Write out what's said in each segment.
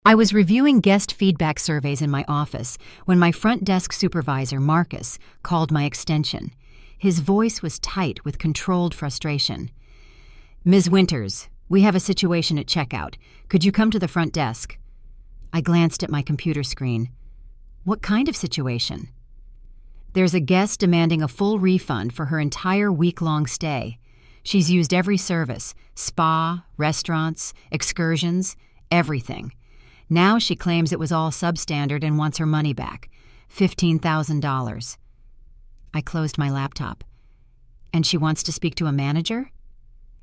I was reviewing guest feedback surveys in my office when my front desk supervisor, Marcus, called my extension. His voice was tight with controlled frustration. "Ms. Winters, we have a situation at checkout. Could you come to the front desk?" I glanced at my computer screen. What kind of situation? "There's a guest demanding a full refund for her entire week-long stay. She's used every service, spa, restaurants, excursions, everything. Now she claims it was all substandard and wants her money back, $15,000. I closed my laptop. "And she wants to speak to a manager?"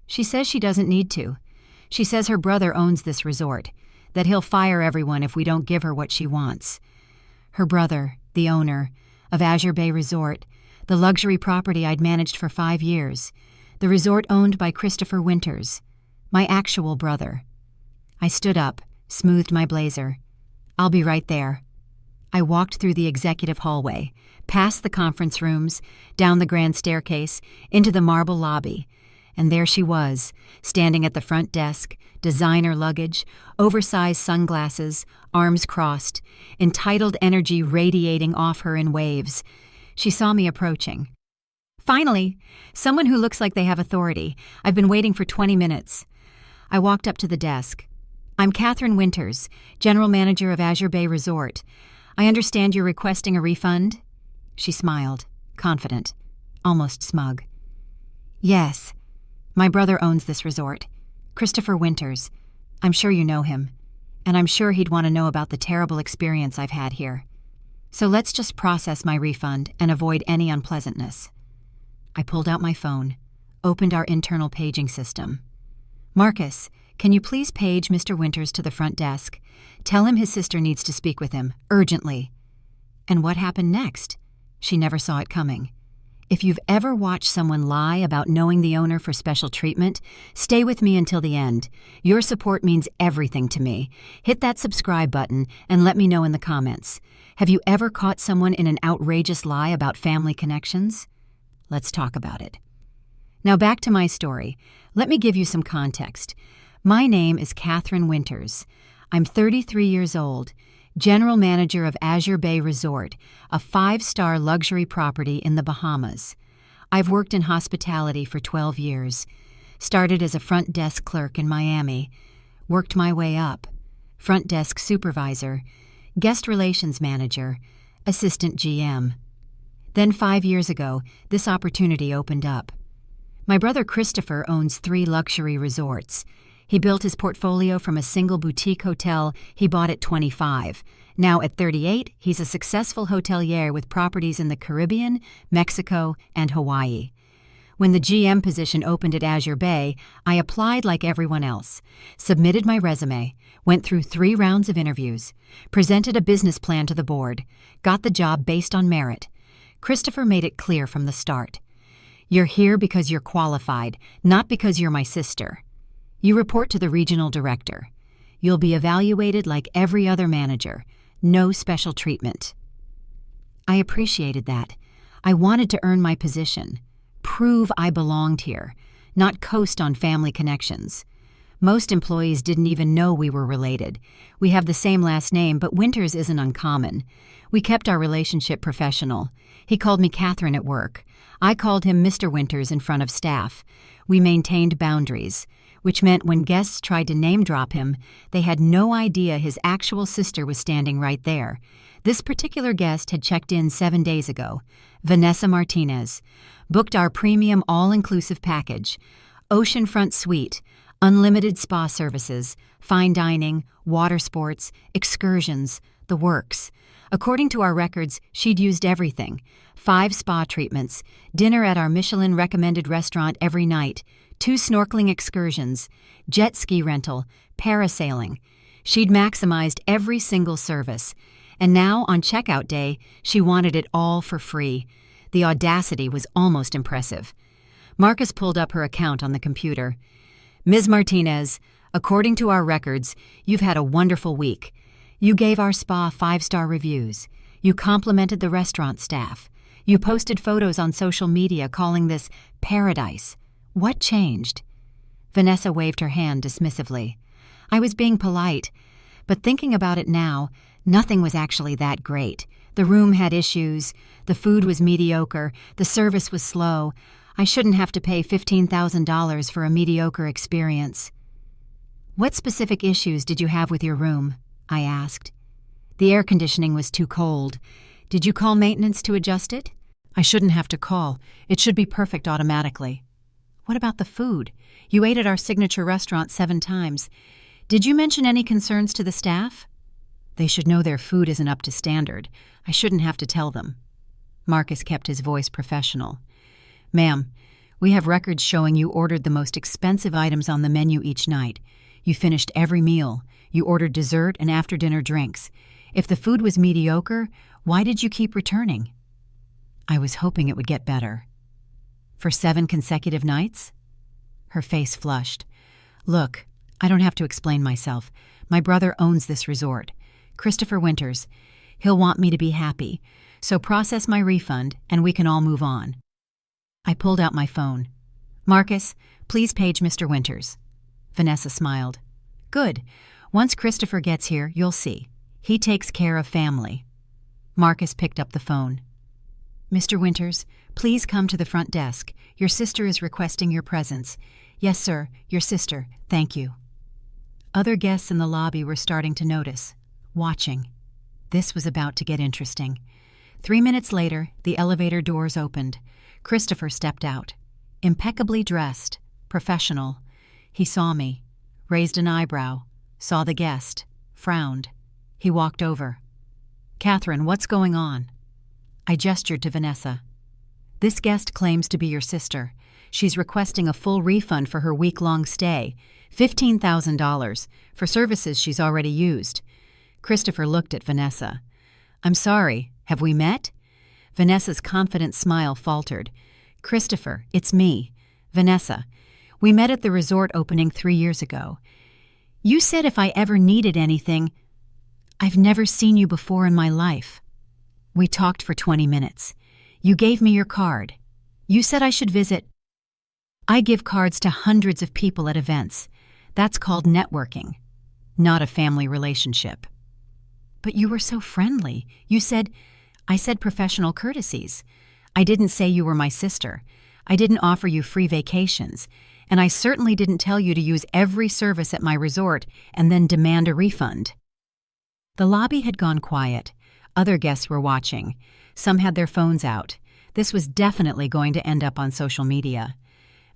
"She says she doesn't need to. She says her brother owns this resort, that he'll fire everyone if we don't give her what she wants. Her brother, the owner of Azure Bay Resort, the luxury property I'd managed for 5 years, the resort owned by Christopher Winters, my actual brother." I stood up, smoothed my blazer. "I'll be right there." I walked through the executive hallway, past the conference rooms, down the grand staircase, into the marble lobby, and there she was, standing at the front desk, designer luggage, oversized sunglasses, arms crossed, entitled energy radiating off her in waves. She saw me approaching. "Finally, someone who looks like they have authority. I've been waiting for 20 minutes. I walked up to the desk. "I'm Catherine Winters, General Manager of Azure Bay Resort. I understand you're requesting a refund?" She smiled, confident, almost smug. "Yes. My brother owns this resort, Christopher Winters. I'm sure you know him, and I'm sure he'd want to know about the terrible experience I've had here. So let's just process my refund and avoid any unpleasantness." I pulled out my phone, opened our internal paging system. "Marcus, can you please page Mr. Winters to the front desk? Tell him his sister needs to speak with him, urgently." And what happened next? She never saw it coming. If you've ever watched someone lie about knowing the owner for special treatment, stay with me until the end. Your support means everything to me. Hit that subscribe button and let me know in the comments. Have you ever caught someone in an outrageous lie about family connections? Let's talk about it. Now back to my story. Let me give you some context. My name is Catherine Winters. I'm 33 years old, General Manager of Azure Bay Resort, a 5-star luxury property in the Bahamas. I've worked in hospitality for 12 years. Started as a front desk clerk in Miami. Worked my way up. Front desk supervisor, guest relations manager, assistant GM. Then 5 years ago, this opportunity opened up. My brother Christopher owns 3 luxury resorts. He built his portfolio from a single boutique hotel he bought at 25. Now at 38, he's a successful hotelier with properties in the Caribbean, Mexico, and Hawaii. When the GM position opened at Azure Bay, I applied like everyone else, submitted my resume, went through 3 rounds of interviews, presented a business plan to the board, got the job based on merit. Christopher made it clear from the start. "You're here because you're qualified, not because you're my sister. You report to the regional director. You'll be evaluated like every other manager. No special treatment." I appreciated that. I wanted to earn my position, prove I belonged here, not coast on family connections. Most employees didn't even know we were related. We have the same last name, but Winters isn't uncommon. We kept our relationship professional. He called me Catherine at work. I called him Mr. Winters in front of staff. We maintained boundaries, which meant when guests tried to name-drop him, they had no idea his actual sister was standing right there. This particular guest had checked in 7 days ago. Vanessa Martinez. Booked our premium all-inclusive package. Oceanfront suite, unlimited spa services, fine dining, water sports, excursions, the works. According to our records, she'd used everything. 5 spa treatments, dinner at our Michelin-recommended restaurant every night, 2 snorkeling excursions, jet ski rental, parasailing. She'd maximized every single service. And now, on checkout day, she wanted it all for free. The audacity was almost impressive. Marcus pulled up her account on the computer. "Ms. Martinez, according to our records, you've had a wonderful week. You gave our spa 5-star reviews. You complimented the restaurant staff. You posted photos on social media calling this paradise. What changed?" Vanessa waved her hand dismissively. "I was being polite, But thinking about it now, nothing was actually that great. The room had issues, the food was mediocre, the service was slow. I shouldn't have to pay $15,000 for a mediocre experience. "What specific issues did you have with your room?" I asked. "The air conditioning was too cold. Did you call maintenance to adjust it?" "I shouldn't have to call. It should be perfect automatically." "What about the food? You ate at our signature restaurant 7 times. Did you mention any concerns to the staff?" "They should know their food isn't up to standard. I shouldn't have to tell them." Marcus kept his voice professional. "Ma'am, we have records showing you ordered the most expensive items on the menu each night. You finished every meal. You ordered dessert and after-dinner drinks. If the food was mediocre, why did you keep returning?" "I was hoping it would get better." "For 7 consecutive nights?" Her face flushed. "Look, I don't have to explain myself. My brother owns this resort. Christopher Winters. He'll want me to be happy. So process my refund and we can all move on." I pulled out my phone. "Marcus, please page Mr. Winters." Vanessa smiled. "Good. Once Christopher gets here, you'll see. He takes care of family." Marcus picked up the phone. "Mr. Winters, please come to the front desk. Your sister is requesting your presence." "Yes, sir. Your sister. Thank you." Other guests in the lobby were starting to notice, watching. This was about to get interesting. 3 minutes later, the elevator doors opened. Christopher stepped out. Impeccably dressed, professional. He saw me, raised an eyebrow, saw the guest, frowned. He walked over. "Catherine, what's going on?" I gestured to Vanessa. "This guest claims to be your sister. She's requesting a full refund for her week-long stay, $15,000, for services she's already used." Christopher looked at Vanessa. "I'm sorry, have we met?" Vanessa's confident smile faltered. "Christopher, it's me, Vanessa. We met at the resort opening 3 years ago. You said if I ever needed anything—" "I've never seen you before in my life." "We talked for 20 minutes. You gave me your card. You said I should visit—" "I give cards to hundreds of people at events. That's called networking, not a family relationship." "But you were so friendly. You said—" "I said professional courtesies. I didn't say you were my sister. I didn't offer you free vacations. And I certainly didn't tell you to use every service at my resort and then demand a refund." The lobby had gone quiet. Other guests were watching. Some had their phones out. This was definitely going to end up on social media.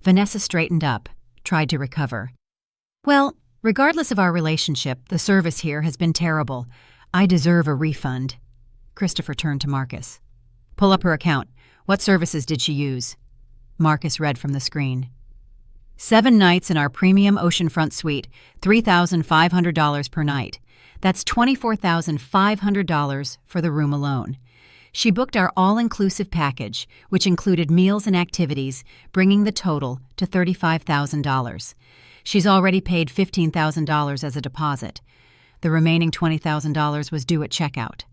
Vanessa straightened up, tried to recover. "Well, regardless of our relationship, the service here has been terrible. I deserve a refund." Christopher turned to Marcus. "Pull up her account. What services did she use?" Marcus read from the screen. 7 nights in our premium oceanfront suite, $3,500 per night. That's $24,500 for the room alone. She booked our all-inclusive package, which included meals and activities, bringing the total to $35,000. She's already paid $15,000 as a deposit. The remaining $20,000 was due at checkout.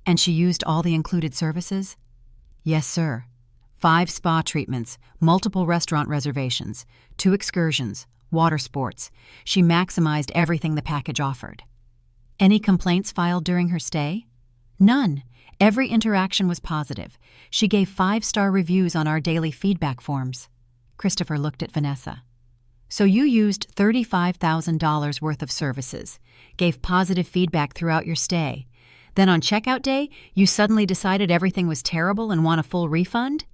And she used all the included services? Yes, sir. 5 spa treatments, multiple restaurant reservations, 2 excursions, water sports. She maximized everything the package offered. Any complaints filed during her stay? None. Every interaction was positive. She gave 5-star reviews on our daily feedback forms. Christopher looked at Vanessa. So you used $35,000 worth of services, gave positive feedback throughout your stay. Then on checkout day, you suddenly decided everything was terrible and want a full refund?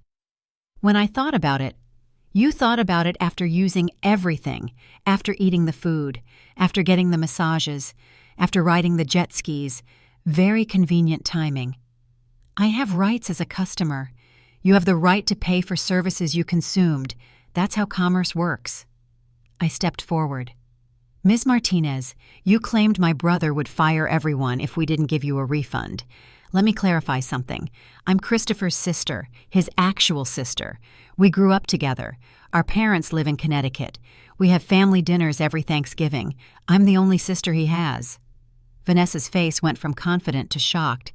When I thought about it, you thought about it after using everything, after eating the food, after getting the massages, after riding the jet skis. Very convenient timing. I have rights as a customer. You have the right to pay for services you consumed. That's how commerce works. I stepped forward. Ms. Martinez, you claimed my brother would fire everyone if we didn't give you a refund. Let me clarify something. I'm Christopher's sister, his actual sister. We grew up together. Our parents live in Connecticut. We have family dinners every Thanksgiving. I'm the only sister he has. Vanessa's face went from confident to shocked.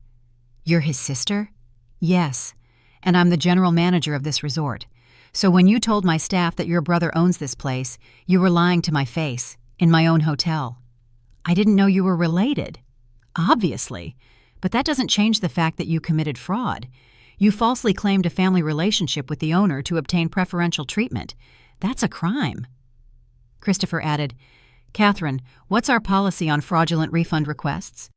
You're his sister? Yes, and I'm the general manager of this resort. So when you told my staff that your brother owns this place, you were lying to my face, in my own hotel. I didn't know you were related. Obviously. But that doesn't change the fact that you committed fraud. You falsely claimed a family relationship with the owner to obtain preferential treatment. That's a crime. Christopher added, Catherine, what's our policy on fraudulent refund requests?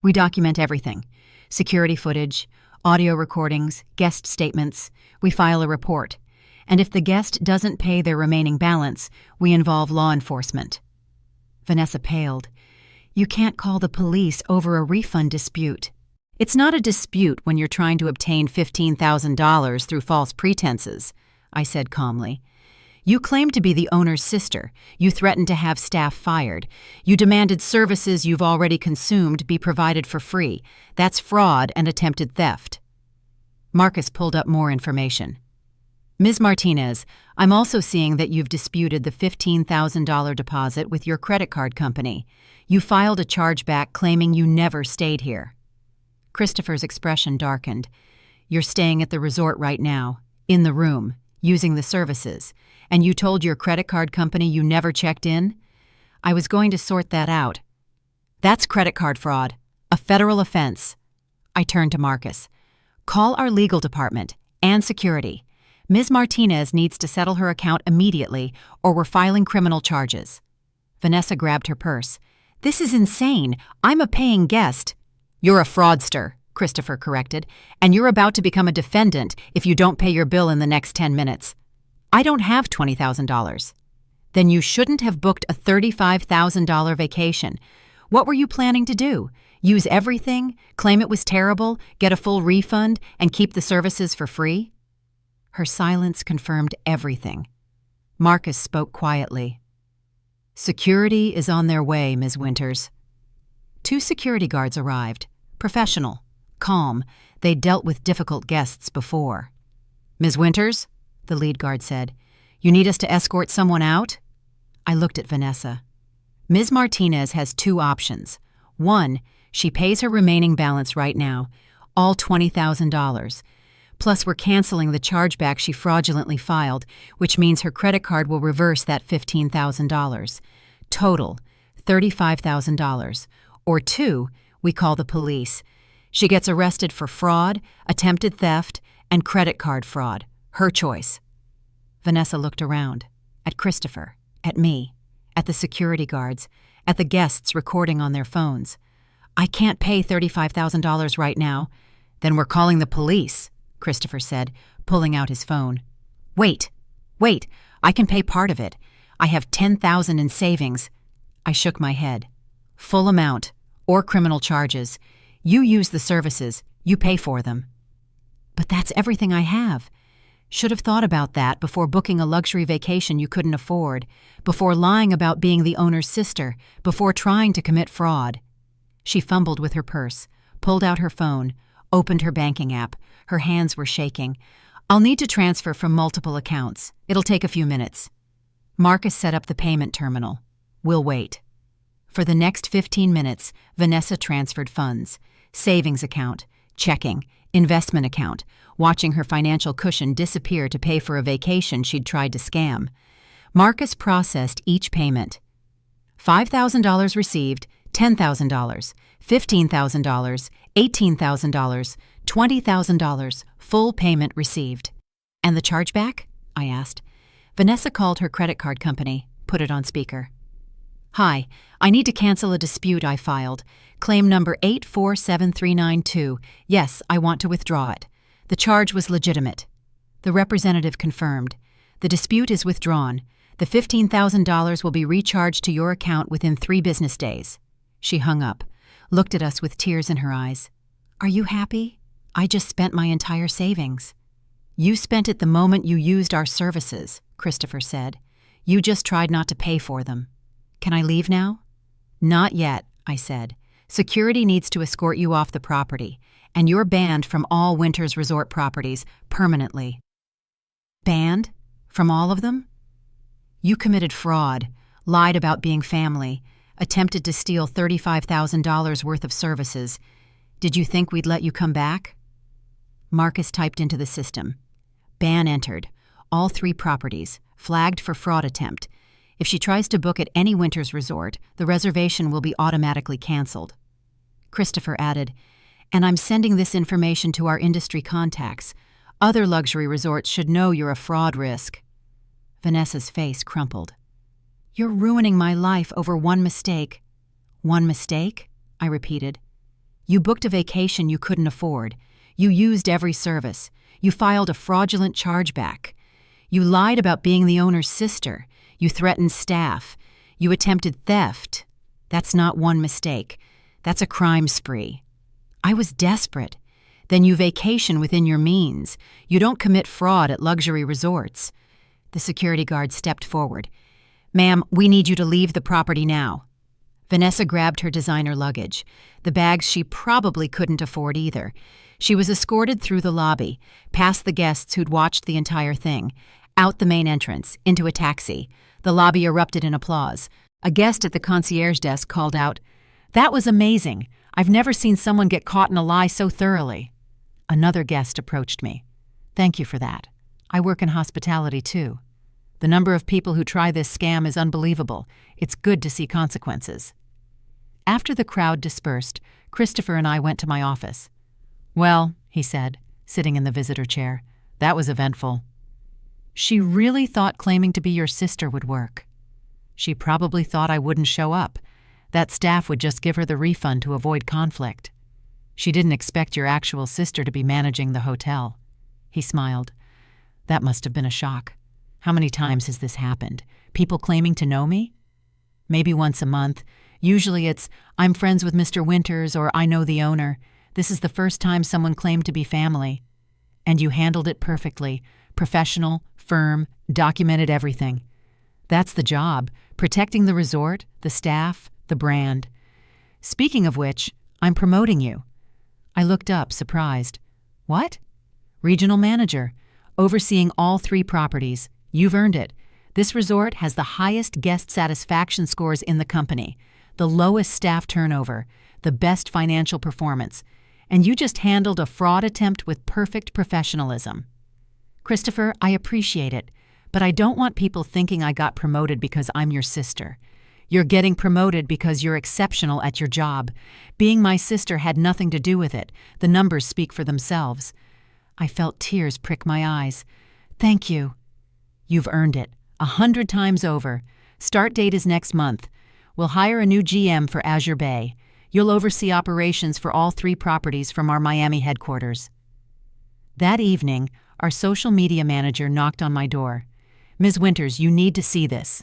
We document everything. Security footage, audio recordings, guest statements. We file a report. And if the guest doesn't pay their remaining balance, we involve law enforcement. Vanessa paled. You can't call the police over a refund dispute. It's not a dispute when you're trying to obtain $15,000 through false pretenses, I said calmly. You claimed to be the owner's sister. You threatened to have staff fired. You demanded services you've already consumed be provided for free. That's fraud and attempted theft. Marcus pulled up more information. Ms. Martinez, I'm also seeing that you've disputed the $15,000 deposit with your credit card company. You filed a chargeback claiming you never stayed here. Christopher's expression darkened. You're staying at the resort right now, in the room, using the services, and you told your credit card company you never checked in? I was going to sort that out. That's credit card fraud, a federal offense. I turned to Marcus. Call our legal department and security. Ms. Martinez needs to settle her account immediately or we're filing criminal charges. Vanessa grabbed her purse. This is insane. I'm a paying guest. You're a fraudster, Christopher corrected, and you're about to become a defendant if you don't pay your bill in the next 10 minutes. I don't have $20,000. Then you shouldn't have booked a $35,000 vacation. What were you planning to do? Use everything, claim it was terrible, get a full refund, and keep the services for free? Her silence confirmed everything. Marcus spoke quietly. Security is on their way, Ms. Winters. 2 security guards arrived. Professional, calm. They'd dealt with difficult guests before. Ms. Winters, the lead guard said, you need us to escort someone out? I looked at Vanessa. Ms. Martinez has 2 options. 1, she pays her remaining balance right now, all $20,000. Plus, we're canceling the chargeback she fraudulently filed, which means her credit card will reverse that $15,000. Total, $35,000. Or 2, we call the police. She gets arrested for fraud, attempted theft, and credit card fraud. Her choice. Vanessa looked around. At Christopher. At me. At the security guards. At the guests recording on their phones. I can't pay $35,000 right now. Then we're calling the police, Christopher said, pulling out his phone. Wait, I can pay part of it. I have $10,000 in savings. I shook my head. Full amount, or criminal charges. You use the services, you pay for them. But that's everything I have. Should have thought about that before booking a luxury vacation you couldn't afford, before lying about being the owner's sister, before trying to commit fraud. She fumbled with her purse, pulled out her phone, opened her banking app. Her hands were shaking. I'll need to transfer from multiple accounts. It'll take a few minutes. Marcus set up the payment terminal. We'll wait. For the next 15 minutes, Vanessa transferred funds. Savings account, checking, investment account, watching her financial cushion disappear to pay for a vacation she'd tried to scam. Marcus processed each payment. $5,000 received, $10,000, $15,000, $18,000, $20,000, full payment received. And the chargeback? I asked. Vanessa called her credit card company, put it on speaker. Hi, I need to cancel a dispute I filed. Claim number 847392. Yes, I want to withdraw it. The charge was legitimate. The representative confirmed. The dispute is withdrawn. The $15,000 will be recharged to your account within 3 business days. She hung up, looked at us with tears in her eyes. Are you happy? I just spent my entire savings. You spent it the moment you used our services, Christopher said. You just tried not to pay for them. Can I leave now? Not yet, I said. Security needs to escort you off the property, and you're banned from all Winters Resort properties permanently. Banned? From all of them? You committed fraud, lied about being family, attempted to steal $35,000 worth of services. Did you think we'd let you come back? Marcus typed into the system. Ban entered. All 3 properties, flagged for fraud attempt. If she tries to book at any winter's resort, the reservation will be automatically canceled. Christopher added, "And I'm sending this information to our industry contacts. Other luxury resorts should know you're a fraud risk." Vanessa's face crumpled. "You're ruining my life over one mistake." "One mistake?" I repeated. "You booked a vacation you couldn't afford. You used every service. You filed a fraudulent chargeback. You lied about being the owner's sister. You threatened staff. You attempted theft. That's not one mistake. That's a crime spree." "I was desperate." "Then you vacation within your means. You don't commit fraud at luxury resorts." The security guard stepped forward. "Ma'am, we need you to leave the property now." Vanessa grabbed her designer luggage, the bags she probably couldn't afford either. She was escorted through the lobby, past the guests who'd watched the entire thing, out the main entrance, into a taxi. The lobby erupted in applause. A guest at the concierge desk called out, "That was amazing. I've never seen someone get caught in a lie so thoroughly." Another guest approached me. "Thank you for that. I work in hospitality too. The number of people who try this scam is unbelievable. It's good to see consequences." After the crowd dispersed, Christopher and I went to my office. "Well," he said, sitting in the visitor chair, "that was eventful." "She really thought claiming to be your sister would work." "She probably thought I wouldn't show up. That staff would just give her the refund to avoid conflict. She didn't expect your actual sister to be managing the hotel." He smiled. "That must have been a shock. How many times has this happened? People claiming to know me?" "Maybe once a month. Usually it's, 'I'm friends with Mr. Winters,' or 'I know the owner.' This is the first time someone claimed to be family." "And you handled it perfectly. Professional, firm, documented everything." "That's the job, protecting the resort, the staff, the brand. Speaking of which, I'm promoting you." I looked up, surprised. "What?" "Regional manager, overseeing all 3 properties. You've earned it. This resort has the highest guest satisfaction scores in the company, the lowest staff turnover, the best financial performance, and you just handled a fraud attempt with perfect professionalism." "Christopher, I appreciate it, but I don't want people thinking I got promoted because I'm your sister. You're getting promoted because you're exceptional at your job. Being my sister had nothing to do with it. The numbers speak for themselves." I felt tears prick my eyes. "Thank you." "You've earned it, 100 times over. Start date is next month. We'll hire a new GM for Azure Bay. You'll oversee operations for all 3 properties from our Miami headquarters." That evening, our social media manager knocked on my door. "Ms. Winters, you need to see this."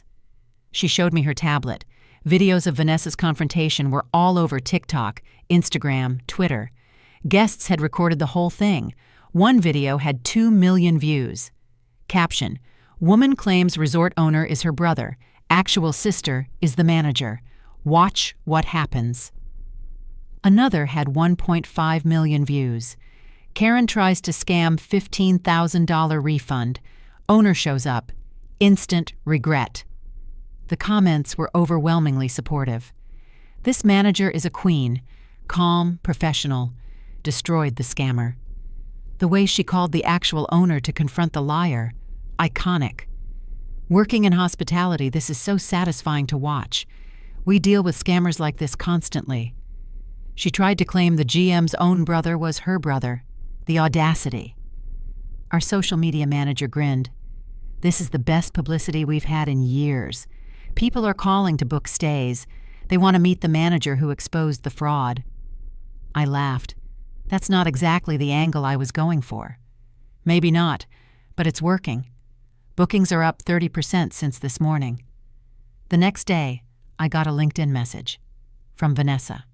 She showed me her tablet. Videos of Vanessa's confrontation were all over TikTok, Instagram, Twitter. Guests had recorded the whole thing. One video had 2 million views. Caption: "Woman claims resort owner is her brother. Actual sister is the manager. Watch what happens." Another had 1.5 million views. Karen tries to scam $15,000 refund. Owner shows up. Instant regret. The comments were overwhelmingly supportive. This manager is a queen, calm, professional, destroyed the scammer. The way she called the actual owner to confront the liar, iconic. Working in hospitality, this is so satisfying to watch. We deal with scammers like this constantly. She tried to claim the GM's own brother was her brother. The audacity. Our social media manager grinned. "This is the best publicity we've had in years. People are calling to book stays. They want to meet the manager who exposed the fraud." I laughed. That's not exactly the angle I was going for. "Maybe not, but it's working. Bookings are up 30% since this morning." The next day, I got a LinkedIn message from Vanessa.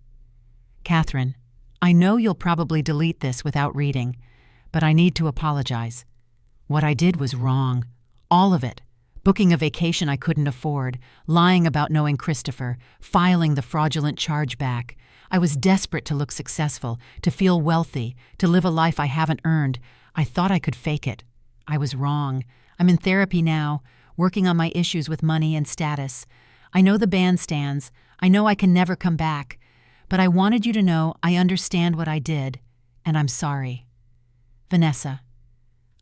"Catherine, I know you'll probably delete this without reading, but I need to apologize. What I did was wrong. All of it. Booking a vacation I couldn't afford, lying about knowing Christopher, filing the fraudulent chargeback. I was desperate to look successful, to feel wealthy, to live a life I haven't earned. I thought I could fake it. I was wrong. I'm in therapy now, working on my issues with money and status. I know the bandstands. I know I can never come back. But I wanted you to know I understand what I did, and I'm sorry. Vanessa."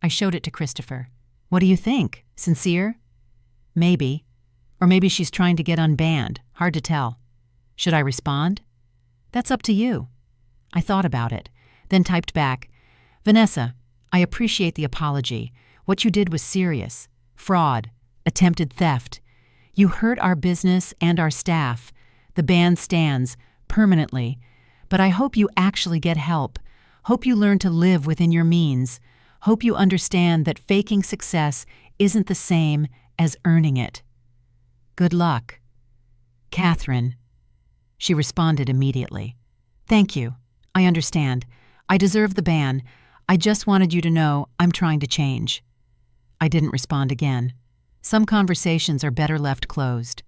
I showed it to Christopher. "What do you think? Sincere?" "Maybe. Or maybe she's trying to get unbanned. Hard to tell. Should I respond? That's up to you. I thought about it, then typed back, Vanessa, I appreciate the apology. What you did was serious. Fraud. Attempted theft. You hurt our business and our staff. The ban stands, permanently. But I hope you actually get help. Hope you learn to live within your means. Hope you understand that faking success isn't the same as earning it. Good luck. Catherine. She responded immediately. Thank you. I understand. I deserve the ban. I just wanted you to know I'm trying to change. I didn't respond again. Some conversations are better left closed.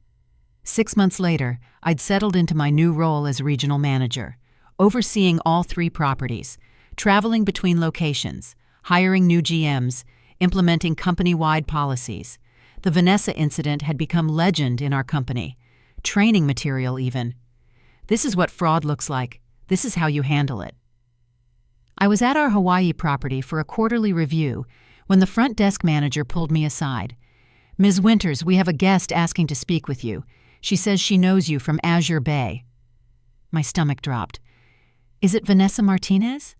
6 months later, I'd settled into my new role as regional manager, overseeing all 3 properties, traveling between locations, hiring new GMs, implementing company-wide policies. The Vanessa incident had become legend in our company, training material even. This is what fraud looks like. This is how you handle it. I was at our Hawaii property for a quarterly review when the front desk manager pulled me aside. Ms. Winters, we have a guest asking to speak with you. She says she knows you from Azure Bay. My stomach dropped. Is it Vanessa Martinez?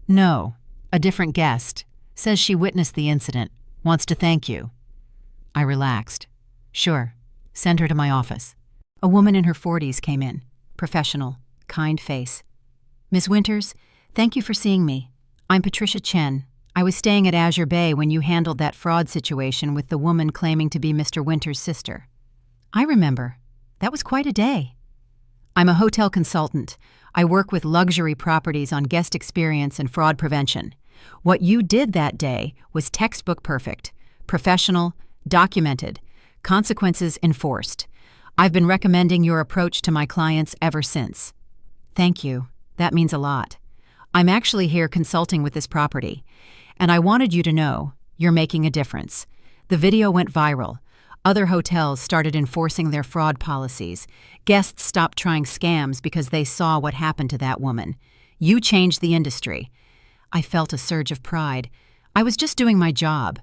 No, a different guest. Says she witnessed the incident. Wants to thank you. I relaxed. Sure, send her to my office. A woman in her 40s came in. Professional, kind face. Ms. Winters, thank you for seeing me. I'm Patricia Chen. I was staying at Azure Bay when you handled that fraud situation with the woman claiming to be Mr. Winters' sister. I remember. That was quite a day. I'm a hotel consultant. I work with luxury properties on guest experience and fraud prevention. What you did that day was textbook perfect, professional, documented, consequences enforced. I've been recommending your approach to my clients ever since. Thank you. That means a lot. I'm actually here consulting with this property, and I wanted you to know you're making a difference. The video went viral. Other hotels started enforcing their fraud policies. Guests stopped trying scams because they saw what happened to that woman. You changed the industry. I felt a surge of pride. I was just doing my job.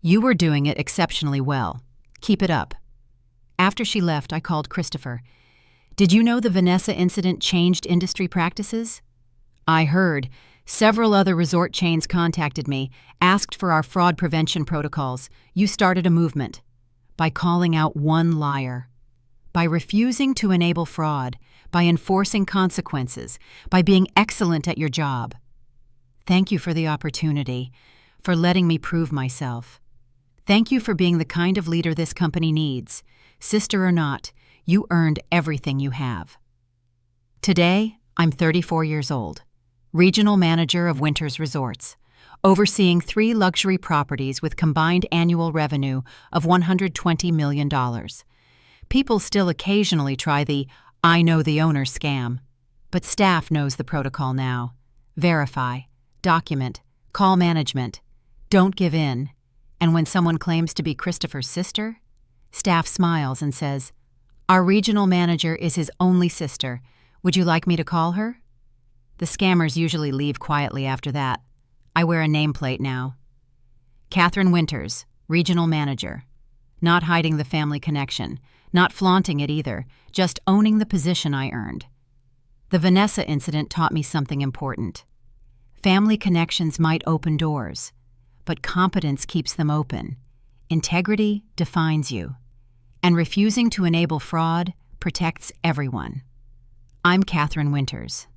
You were doing it exceptionally well. Keep it up. After she left, I called Christopher. Did you know the Vanessa incident changed industry practices? I heard. Several other resort chains contacted me, asked for our fraud prevention protocols. You started a movement. By calling out one liar. By refusing to enable fraud. By enforcing consequences. By being excellent at your job. Thank you for the opportunity, for letting me prove myself. Thank you for being the kind of leader this company needs. Sister or not, you earned everything you have. Today, I'm 34 years old, regional manager of Winters Resorts, overseeing 3 luxury properties with combined annual revenue of $120 million. People still occasionally try the I know the owner scam, but staff knows the protocol now. Verify, document, call management, don't give in. And when someone claims to be Christopher's sister, staff smiles and says, Our regional manager is his only sister. Would you like me to call her? The scammers usually leave quietly after that. I wear a nameplate now. Catherine Winters, regional manager. Not hiding the family connection, not flaunting it either, just owning the position I earned. The Vanessa incident taught me something important. Family connections might open doors, but competence keeps them open. Integrity defines you, and refusing to enable fraud protects everyone. I'm Catherine Winters.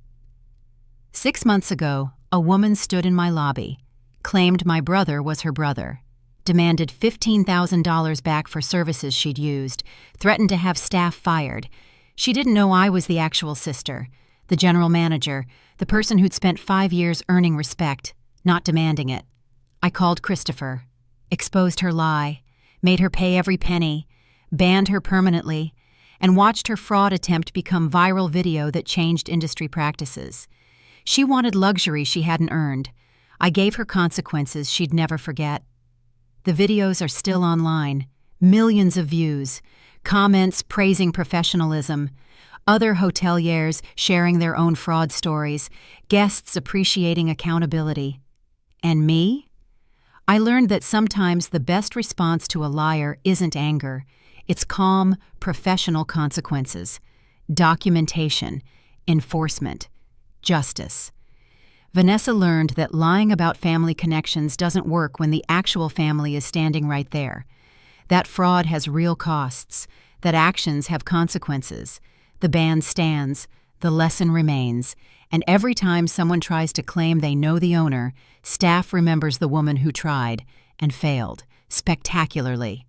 6 months ago, a woman stood in my lobby, claimed my brother was her brother, demanded $15,000 back for services she'd used, threatened to have staff fired. She didn't know I was the actual sister, the general manager, the person who'd spent 5 years earning respect, not demanding it. I called Christopher, exposed her lie, made her pay every penny, banned her permanently, and watched her fraud attempt become viral video that changed industry practices. She wanted luxury she hadn't earned. I gave her consequences she'd never forget. The videos are still online, millions of views, comments praising professionalism, other hoteliers sharing their own fraud stories, guests appreciating accountability. And me? I learned that sometimes the best response to a liar isn't anger, It's calm, professional consequences, documentation, enforcement, justice. Vanessa learned that lying about family connections doesn't work when the actual family is standing right there. That fraud has real costs, that actions have consequences. The ban stands, the lesson remains, and every time someone tries to claim they know the owner, staff remembers the woman who tried and failed, spectacularly.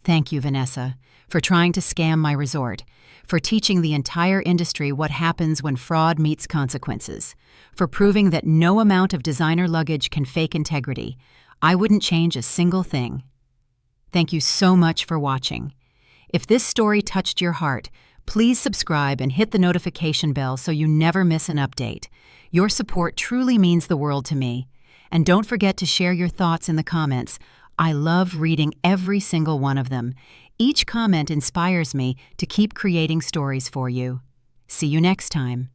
Thank you, Vanessa, for trying to scam my resort, for teaching the entire industry what happens when fraud meets consequences, for proving that no amount of designer luggage can fake integrity. I wouldn't change a single thing. Thank you so much for watching. If this story touched your heart, please subscribe and hit the notification bell so you never miss an update. Your support truly means the world to me. And don't forget to share your thoughts in the comments. I love reading every single one of them. Each comment inspires me to keep creating stories for you. See you next time.